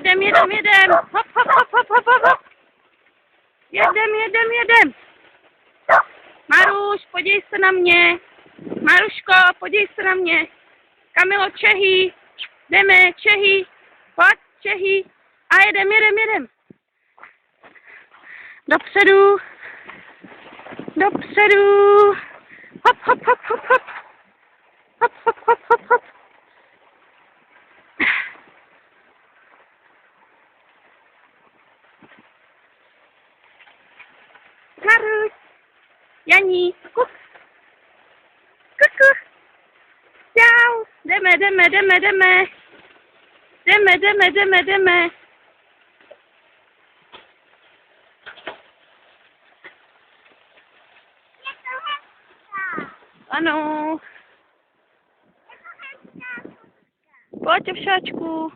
Jedem. Hop, hop, hop, hop, hop, hop, hop. Jedem. Maruš, podívej se na mě. Maruško, podívej se na mě. Kamilo, Čehy. Jdeme, Čehy. Pojď, Čehy. A jedem. Dopředu. Hop, hop, hop, hop, hop. Hop, hop, hop, hop, hop. Maruš. Janí, kuk. Kuku. Čau. Jdeme. Ano. Pojď, ovšáčku.